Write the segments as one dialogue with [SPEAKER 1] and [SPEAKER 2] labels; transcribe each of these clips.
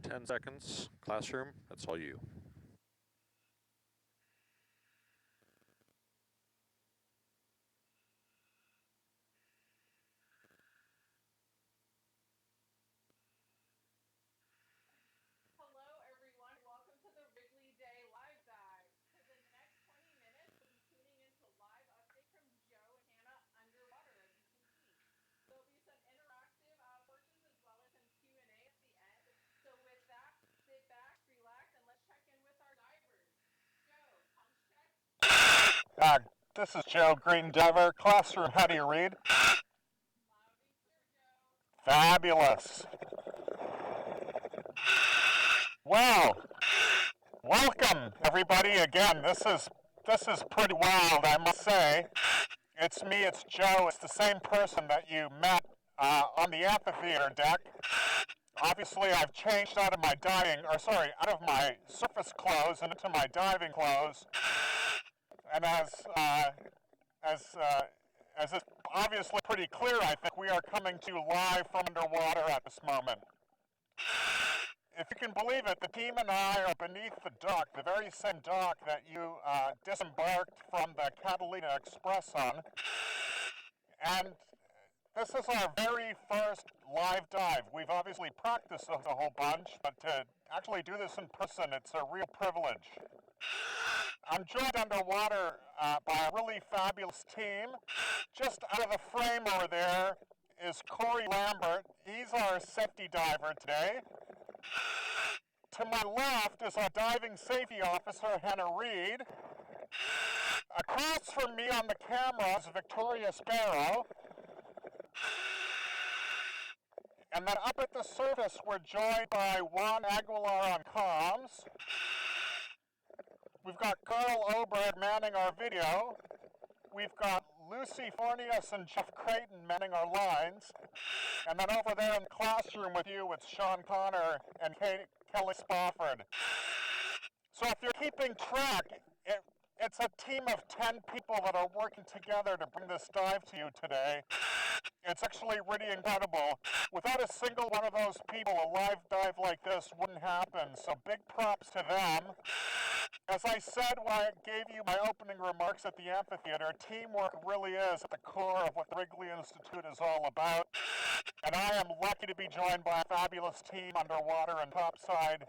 [SPEAKER 1] 10 seconds. Classroom, that's all you.
[SPEAKER 2] Hello, everyone. Welcome to the Wrigley Day Live Dive. For the next 20 minutes, we'll be tuning into a live update from Joe and Hannah underwater, as you can see. There'll be some interactive portions as well as some Q&A at the end. So with that, sit back, relax, and let's check in with our divers. Joe, comms check.
[SPEAKER 3] This is Joe, Green Diver. Classroom, how do you read?
[SPEAKER 2] Loud and clear, Joe.
[SPEAKER 3] Fabulous. Well, welcome everybody again. This is pretty wild, I must say. It's me, it's Joe. It's the same person that you met on the amphitheater deck. Obviously, I've changed out of my surface clothes and into my diving clothes. And as is obviously pretty clear, I think we are coming to you live from underwater at this moment. If you can believe it, the team and I are beneath the dock, the very same dock that you disembarked from the Catalina Express on. And this is our very first live dive. We've obviously practiced a whole bunch, but to actually do this in person, it's a real privilege. I'm joined underwater by a really fabulous team. Just out of the frame over there is Corey Lambert. He's our safety diver today. To my left is our diving safety officer, Hanna. Across from me on the camera is Victoria Sparrow. And then up at the surface, we're joined by Juan Aguilar on comms. We've got Carl Oberg manning our video. We've got Lucy Fornius and Jeff Creighton manning our lines. And then over there in the classroom with you, it's Sean Connor and Kelly Spofford. So if you're keeping track, it's a team of 10 people that are working together to bring this dive to you today. It's actually really incredible. Without a single one of those people, a live dive like this wouldn't happen. So big props to them. As I said when I gave you my opening remarks at the amphitheater, teamwork really is at the core of what the Wrigley Institute is all about. And I am lucky to be joined by a fabulous team underwater and topside.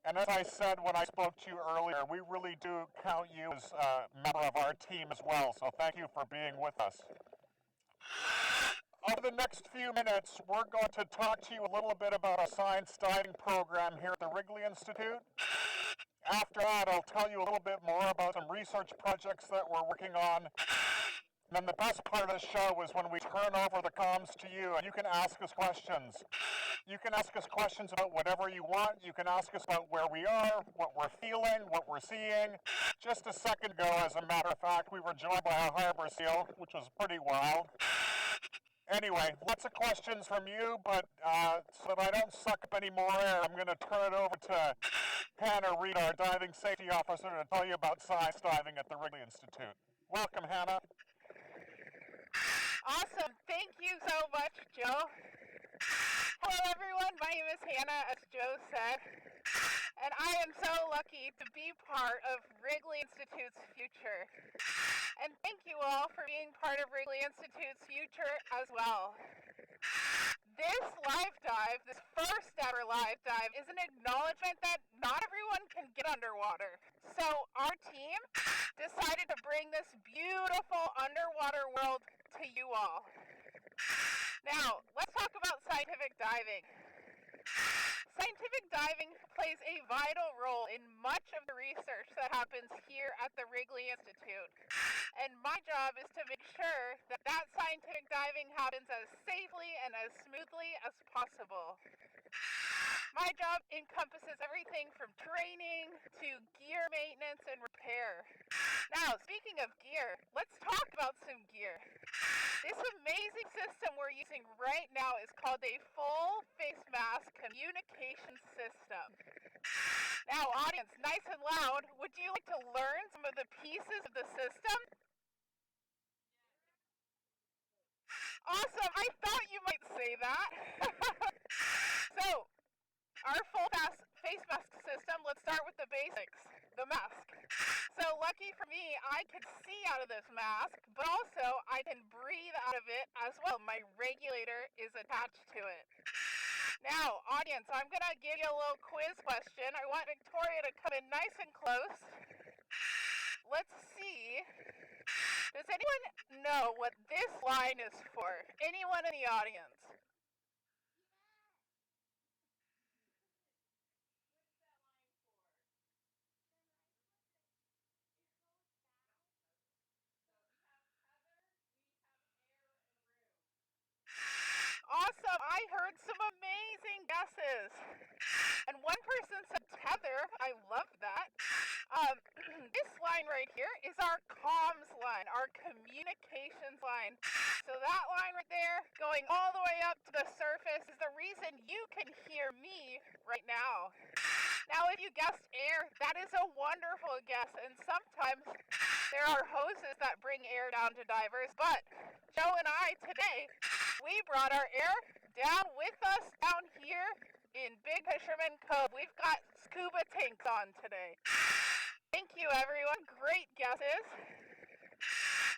[SPEAKER 3] And as I said when I spoke to you earlier, we really do count you as a member of our team as well. So thank you for being with us. Over the next few minutes, we're going to talk to you a little bit about our science diving program here at the Wrigley Institute. After that, I'll tell you a little bit more about some research projects that we're working on. And then the best part of the show is when we turn over the comms to you and you can ask us questions. You can ask us questions about whatever you want. You can ask us about where we are, what we're feeling, what we're seeing. Just a second ago, as a matter of fact, we were joined by a harbor seal, which was pretty wild. Anyway, lots of questions from you, but so that I don't suck up any more air, I'm going to turn it over to Hanna, our diving safety officer, to tell you about science diving at the Wrigley Institute. Welcome, Hanna.
[SPEAKER 2] Awesome. Thank you so much, Joe. Hello, everyone. My name is Hanna, as Joe said. And I am so lucky to be part of Wrigley Institute's future. And thank you all for being part of Wrigley Institute's future as well. This live dive, this first ever live dive, is an acknowledgement that not everyone can get underwater. So our team decided to bring this beautiful underwater world to you all. Now, let's talk about scientific diving. Scientific diving plays a vital role in much of the research that happens here at the Wrigley Institute. And my job is to make sure that that scientific diving happens as safely and as smoothly as possible. My job encompasses everything from training to gear maintenance and repair. Now, speaking of gear, let's talk about some gear. This amazing system we're using right now is called a full face mask communication system. Now, audience, nice and loud, would you like to learn some of the pieces of the system? Awesome, I thought you might say that. So, our full face mask system, let's start with the basics. The mask. So lucky for me, I can see out of this mask, but also I can breathe out of it as well. My regulator is attached to it. Now, audience, I'm going to give you a little quiz question. I want Victoria to come in nice and close. Let's see. Does anyone know what this line is for? Anyone in the audience? Awesome. I heard some amazing guesses. And one person said tether. I love that. This line right here is our comms line, our communications line. So that line right there, going all the way up to the surface, is the reason you can hear me right now. Now, if you guessed air, that is a wonderful guess. And sometimes there are hoses that bring air down to divers. But Joe and I today, we brought our air down with us down here in Big Fisherman Cove. We've got scuba tanks on today. Thank you, everyone. Great guesses.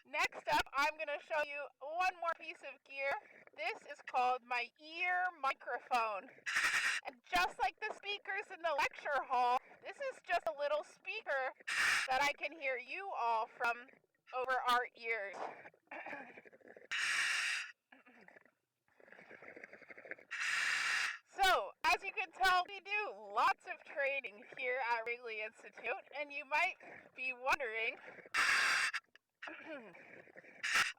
[SPEAKER 2] Next up, I'm going to show you one more piece of gear. This is called my ear microphone. And just like the speakers in the lecture hall, this is just a little speaker that I can hear you all from over our ears. So, as you can tell, we do lots of training here at Wrigley Institute, and you might be wondering,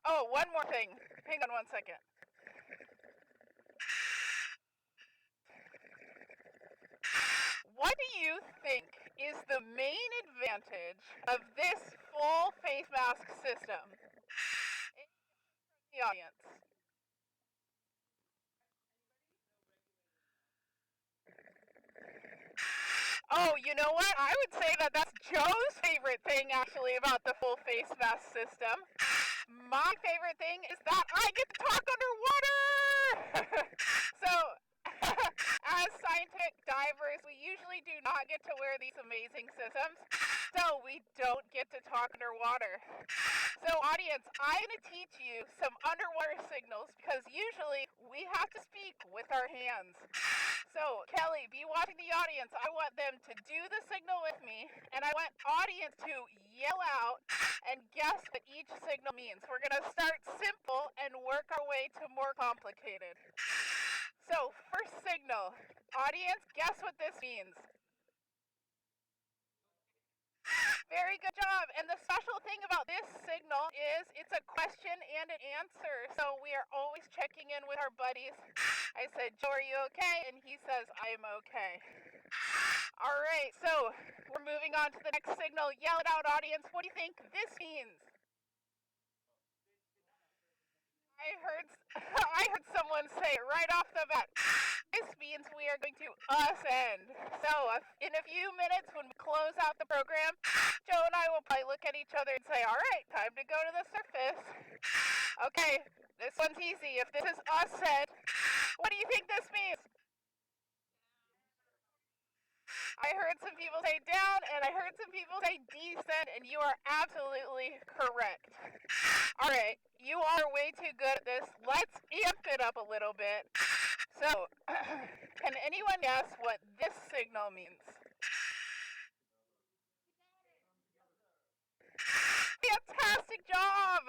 [SPEAKER 2] oh, one more thing. Hang on one second. What do you think is the main advantage of this full face mask system? In the audience. Oh, you know what? I would say that that's Joe's favorite thing, actually, about the full face mask system. My favorite thing is that I get to talk underwater! So, as scientific divers, we usually do not get to wear these amazing systems, so we don't get to talk underwater. So, audience, I'm going to teach you some underwater signals, because usually we have to speak with our hands. So, Kelly, be watching the audience. I want them to do the signal with me, and I want audience to yell out and guess what each signal means. We're going to start simple and work our way to more complicated. So, first signal. Audience, guess what this means. Very good job. And the special thing about this signal is it's a question and an answer. So we are always checking in with our buddies. I said, Joe, are you okay? And he says, I am okay. All right, so we're moving on to the next signal. Yell it out, audience. What do you think this means? I heard someone say it right off the bat. This means we are going to ascend. So in a few minutes when we close out the program, Joe and I will probably look at each other and say, all right, time to go to the surface. Okay, this one's easy. If this is ascend, what do you think this means? I heard some people say down, and I heard some people say descend, and you are absolutely correct. All right, you all are way too good at this. Let's amp it up a little bit. So, can anyone guess what this signal means? Fantastic job!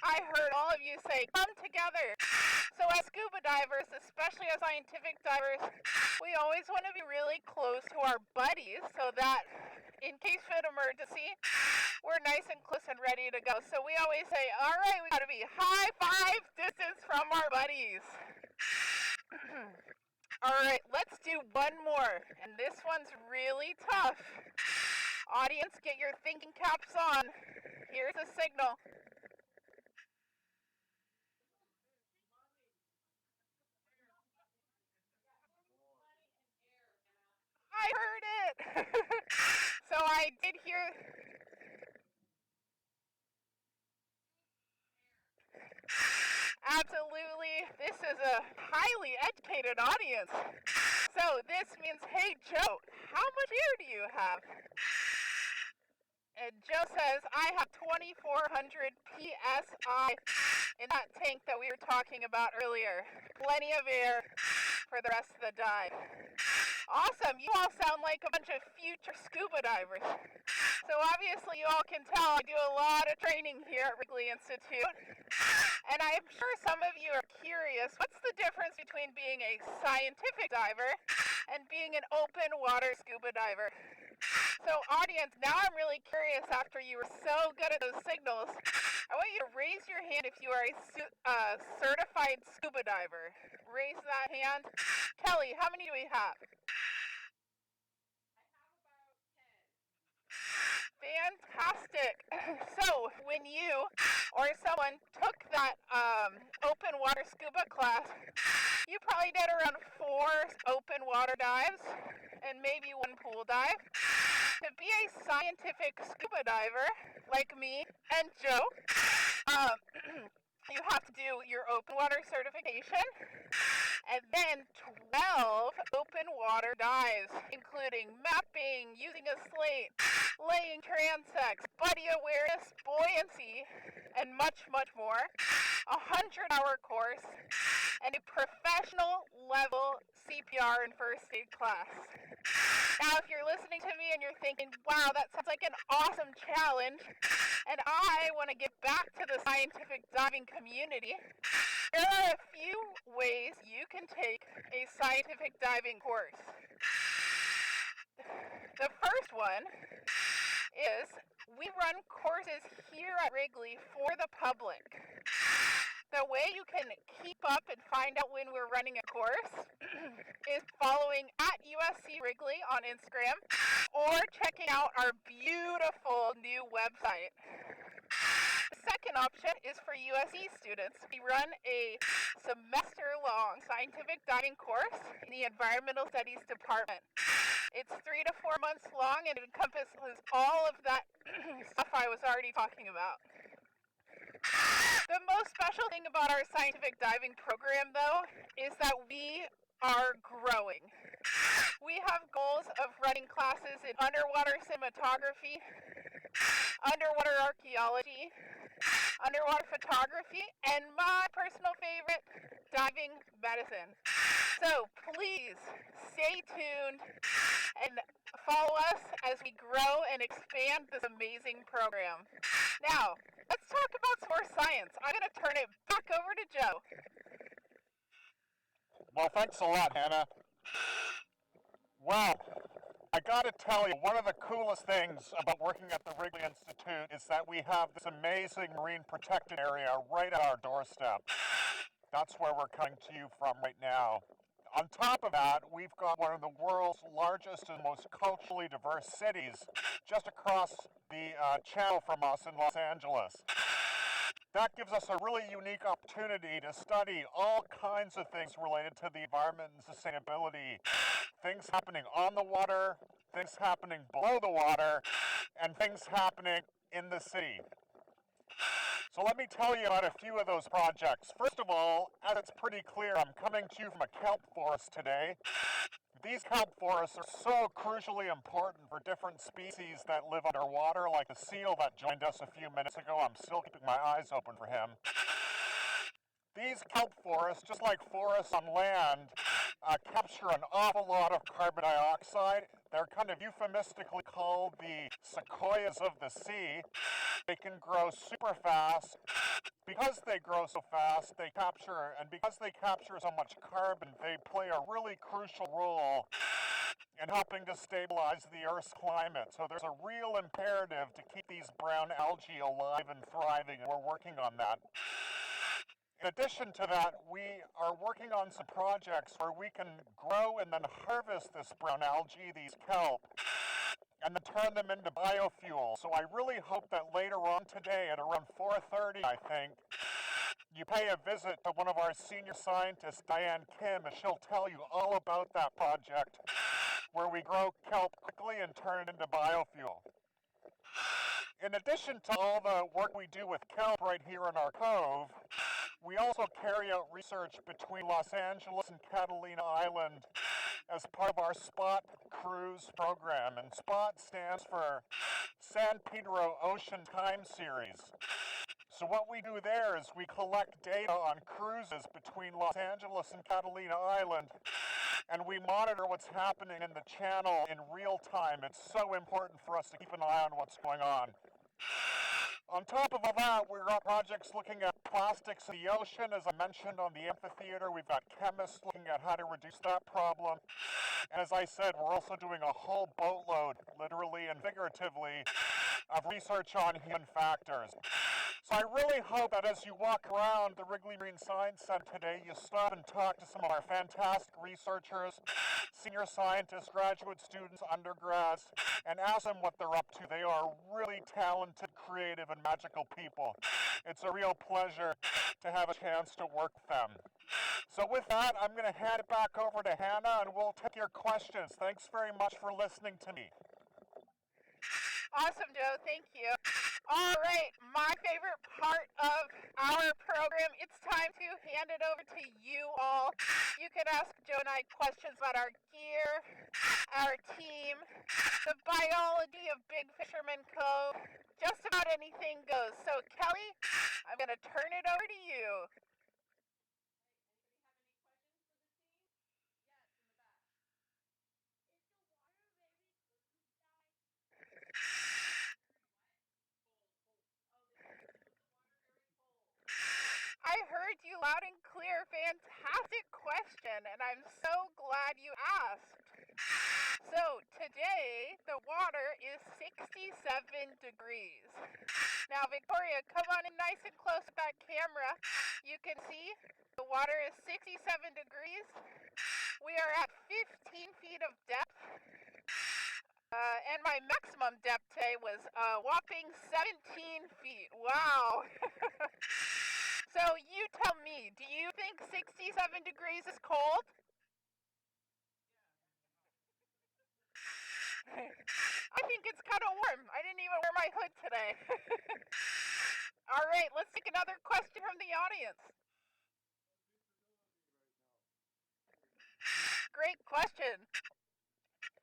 [SPEAKER 2] I heard all of you say, come together. So as scuba divers, especially as scientific divers, we always want to be really close to our buddies so that in case of an emergency, we're nice and close and ready to go. So we always say, all right, we got to be high five distance from our buddies. All right, let's do one more. And this one's really tough. Audience, get your thinking caps on. Here's a signal. I heard it. So I did hear. Absolutely. This is a highly educated audience. So this means, hey Joe, how much air do you have? And Joe says, I have 2,400 PSI in that tank that we were talking about earlier. Plenty of air for the rest of the dive. Awesome, you all sound like a bunch of future scuba divers. So obviously you all can tell I do a lot of training here at Wrigley Institute. And I'm sure some of you are curious, what's the difference between being a scientific diver and being an open water scuba diver? So audience, now I'm really curious after you were so good at those signals. I want you to raise your hand if you are a certified scuba diver. Raise that hand. Kelly, how many do we have? Fantastic. So when you or someone took that open water scuba class, you probably did around 4 open water dives and maybe 1 pool dive. To be a scientific scuba diver like me and Joe, you have to do your open water certification and then 12 open water dives, including mapping, using a slate, laying transects, buddy awareness, buoyancy, and much, much more. A 100-hour course and a professional level CPR and first aid class. Now, if you're listening to me and you're thinking, wow, that sounds like an awesome challenge, and I want to get back to the scientific diving community, there are a few ways you can take a scientific diving course. The first one is we run courses here at Wrigley for the public. The way you can keep up and find out when we're running a course is following at USC Wrigley on Instagram or checking out our beautiful new website. The second option is for USC students. We run a semester-long scientific diving course in the Environmental Studies Department. It's 3 to 4 months long and it encompasses all of that stuff I was already talking about. The most special thing about our scientific diving program, though, is that we are growing. We have goals of running classes in underwater cinematography, underwater archaeology, underwater photography, and my personal favorite, diving medicine. So please stay tuned and follow us as we grow and expand this amazing program. Now, let's talk about some more science. I'm going to turn it back over to Joe.
[SPEAKER 3] Well, thanks a lot, Hannah. Well, I gotta tell you, one of the coolest things about working at the Wrigley Institute is that we have this amazing marine protected area right at our doorstep. That's where we're coming to you from right now. On top of that, we've got one of the world's largest and most culturally diverse cities just across the channel from us in Los Angeles. That gives us a really unique opportunity to study all kinds of things related to the environment and sustainability. Things happening on the water, things happening below the water, and things happening in the city. So let me tell you about a few of those projects. First of all, as it's pretty clear, I'm coming to you from a kelp forest today. These kelp forests are so crucially important for different species that live underwater, like the seal that joined us a few minutes ago. I'm still keeping my eyes open for him. These kelp forests, just like forests on land, capture an awful lot of carbon dioxide. They're kind of euphemistically called the sequoias of the sea. They can grow super fast. Because they grow so fast, because they capture so much carbon, they play a really crucial role in helping to stabilize the Earth's climate. So there's a real imperative to keep these brown algae alive and thriving, and we're working on that. In addition to that, we are working on some projects where we can grow and then harvest this brown algae, these kelp, and then turn them into biofuel. So I really hope that later on today at around 4:30, I think, you pay a visit to one of our senior scientists, Diane Kim, and she'll tell you all about that project where we grow kelp quickly and turn it into biofuel. In addition to all the work we do with kelp right here in our cove, we also carry out research between Los Angeles and Catalina Island as part of our SPOT cruise program. And SPOT stands for San Pedro Ocean Time Series. So what we do there is we collect data on cruises between Los Angeles and Catalina Island, and we monitor what's happening in the channel in real time. It's so important for us to keep an eye on what's going on. On top of all that, we've got projects looking at plastics in the ocean. As I mentioned on the amphitheater, we've got chemists looking at how to reduce that problem. And as I said, we're also doing a whole boatload, literally and figuratively, of research on human factors. So I really hope that as you walk around the Wrigley Marine Science Center today, you stop and talk to some of our fantastic researchers, senior scientists, graduate students, undergrads, and ask them what they're up to. They are really talented, creative, and magical people. It's a real pleasure to have a chance to work with them. So with that, I'm going to hand it back over to Hanna, and we'll take your questions. Thanks very much for listening to me.
[SPEAKER 2] Awesome, Joe. Thank you. All right, my favorite part of our program. It's time to hand it over to you all. You can ask Joe and I questions about our gear, our team, the biology of Big Fisherman Cove. Just about anything goes. So, Kelly, I'm going to turn it over to you. I heard you loud and clear. Fantastic question, and I'm so glad you asked. So today, the water is 67 degrees. Now, Victoria, come on in nice and close with that camera. You can see the water is 67 degrees. We are at 15 feet of depth. And my maximum depth today was a whopping 17 feet. Wow. So you tell me, do you think 67 degrees is cold? I think it's kind of warm. I didn't even wear my hood today. All right, let's take another question from the audience. Great question.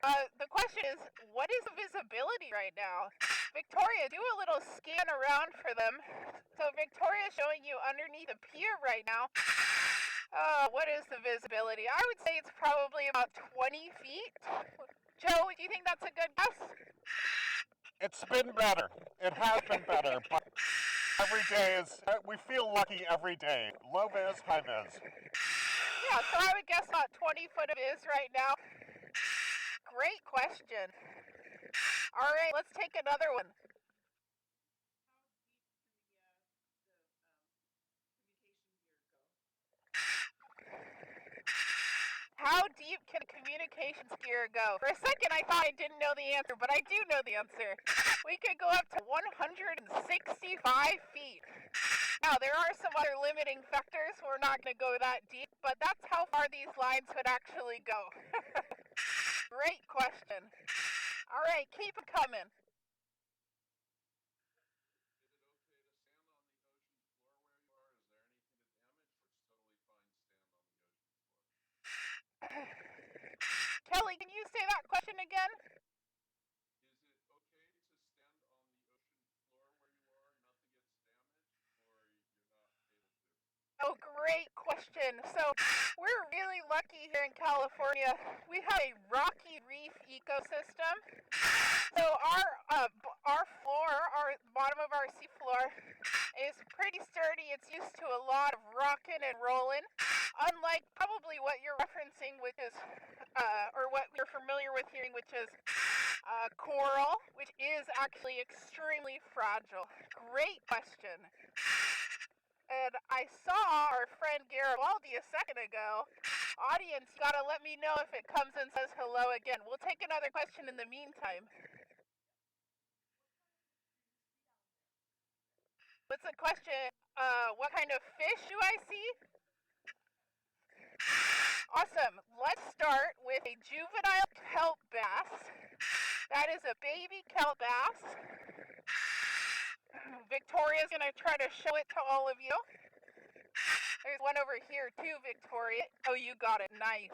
[SPEAKER 2] The question is, what is the visibility right now? Victoria, do a little scan around for them. So Victoria's showing you underneath the pier right now. What is the visibility? I would say it's probably about 20 feet. Joe, do you think that's a good guess?
[SPEAKER 3] It's been better. It has been better, but every day is, we feel lucky every day. Low vis, high vis.
[SPEAKER 2] Yeah, so I would guess about 20 foot of is right now. Great question. All right, let's take another one. How deep can communications gear go? For a second, I thought I didn't know the answer, but I do know the answer. We could go up to 165 feet. Now, there are some other limiting factors. We're not going to go that deep, but that's how far these lines would actually go. Great question. All right, keep it coming. Kelly, can you say that question again? Oh, great question. So we're really lucky here in California. We have a rocky reef ecosystem. So our floor, our bottom of our seafloor, is pretty sturdy. It's used to a lot of rocking and rolling, unlike probably what you're referencing, which is, or what you're familiar with hearing, which is coral, which is actually extremely fragile. Great question. And I saw our friend Garibaldi a second ago. Audience, you gotta let me know if it comes and says hello again. We'll take another question in the meantime. What's the question? What kind of fish do I see? Awesome. Let's start with a juvenile kelp bass. That is a baby kelp bass. Victoria's going to try to show it to all of you. There's one over here too, Victoria. Oh, you got it. Nice.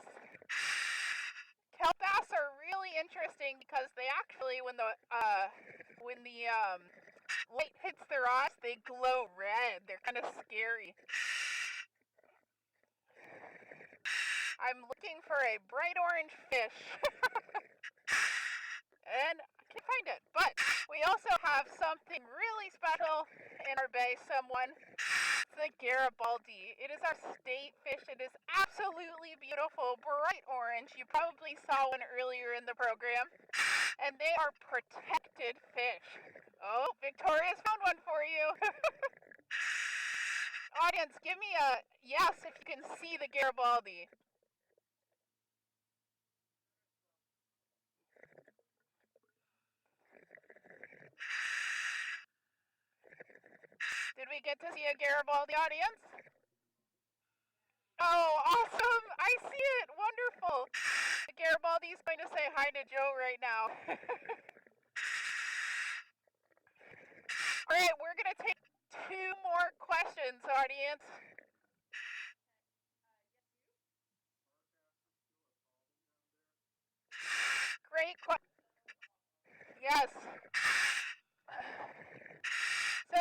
[SPEAKER 2] interesting because they actually, when the light hits their eyes, they glow red. They're kind of scary. I'm looking for a bright orange fish. And I can't find it. But we also have something really special in our bay, It's the Garibaldi. It is our state fish. It is absolutely beautiful, bright orange. You probably saw one earlier in the program. And they are protected fish. Oh, Victoria's found one for you. Audience, give me a yes if you can see the Garibaldi. Did we get to see a Garibaldi, audience? Oh, awesome! I see it! Wonderful! The Garibaldi is going to say hi to Joe right now. Alright, we're going to take 2 more questions, audience. Great question. Yes. So,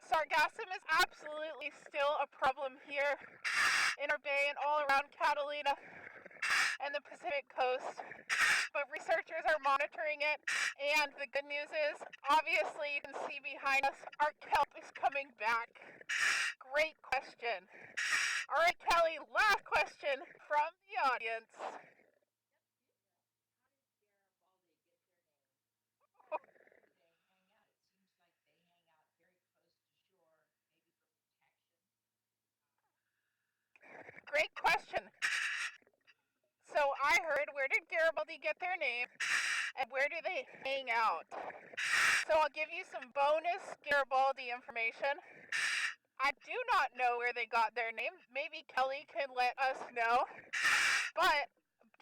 [SPEAKER 2] sargassum is absolutely still a problem here in our bay and all around Catalina and the Pacific coast. But researchers are monitoring it, and the good news is, obviously you can see behind us, our kelp is coming back. Great question. All right, Kelly, last question from the audience. Great question. So I heard, where did Garibaldi get their name, and where do they hang out? So I'll give you some bonus Garibaldi information. I do not know where they got their name. Maybe Kelly can let us know. But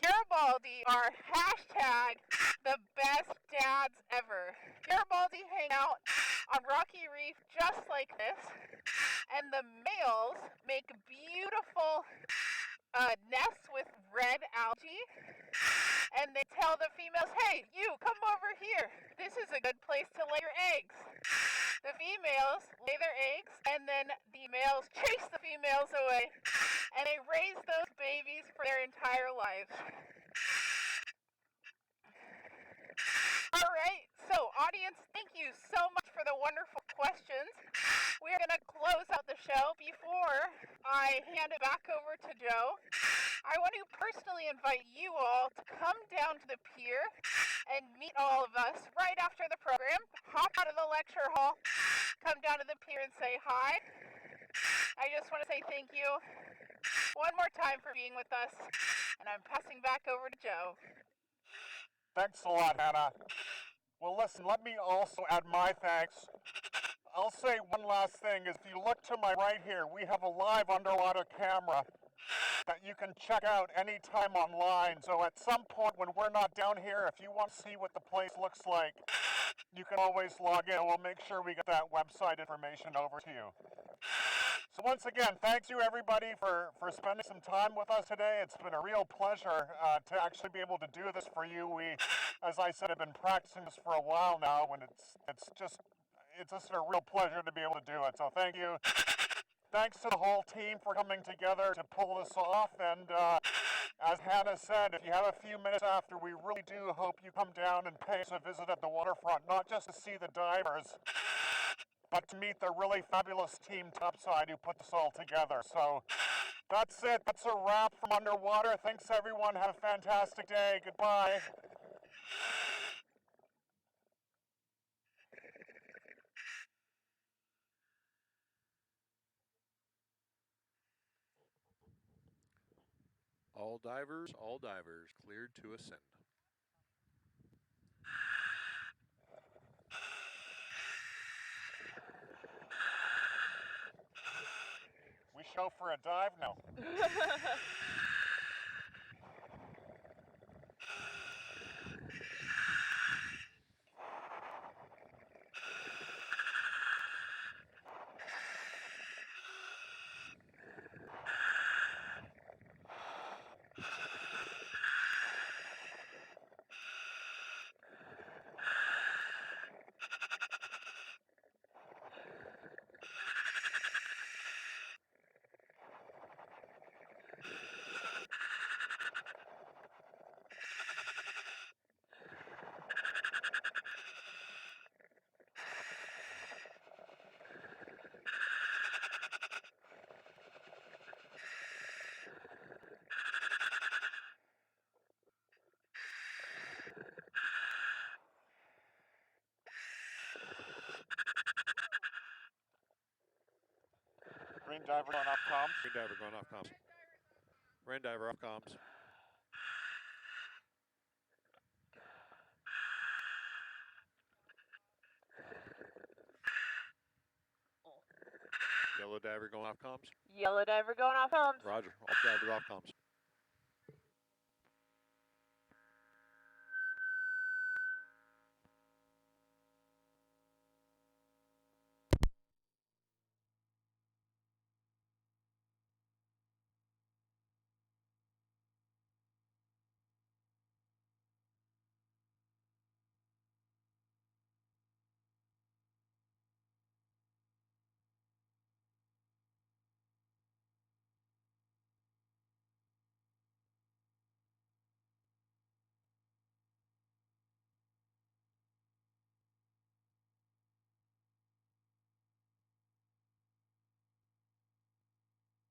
[SPEAKER 2] Garibaldi are hashtag the best dads ever. Garibaldi hang out on rocky reef just like this, and the males make beautiful nests with red algae, and they tell the females, hey, you, come over here. This is a good place to lay your eggs. The females lay their eggs, and then the males chase the females away, and they raise those babies for their entire lives. All right, so audience, thank you so much for the wonderful questions. We're going to close out the show. Before I hand it back over to Joe, I want to personally invite you all to come down to the pier and meet all of us right after the program. Hop out of the lecture hall, come down to the pier and say hi. I just want to say thank you one more time for being with us, and I'm passing back over to Joe.
[SPEAKER 3] Thanks a lot, Hanna. Well, listen, let me also add my thanks. I'll say one last thing. If you look to my right here, we have a live underwater camera that you can check out anytime online. So at some point when we're not down here, if you want to see what the place looks like, you can always log in. We'll make sure we get that website information over to you. So once again, thank you everybody for spending some time with us today. It's been a real pleasure to actually be able to do this for you. We, as I said, have been practicing this for a while now, and it's just a real pleasure to be able to do it. So thank you. Thanks to the whole team for coming together to pull this off. And as Hanna said, if you have a few minutes after, we really do hope you come down and pay us a visit at the waterfront, not just to see the divers, but to meet the really fabulous team topside who put this all together. So that's it. That's a wrap from underwater. Thanks, everyone. Have a fantastic day. Goodbye.
[SPEAKER 1] All divers, cleared to ascend.
[SPEAKER 3] We show for a dive now. diver going off comms.
[SPEAKER 1] Green diver going off comms. Rain diver off comms. Yellow diver going off comms.
[SPEAKER 2] Yellow diver going off comms.
[SPEAKER 1] Roger. All divers off comms.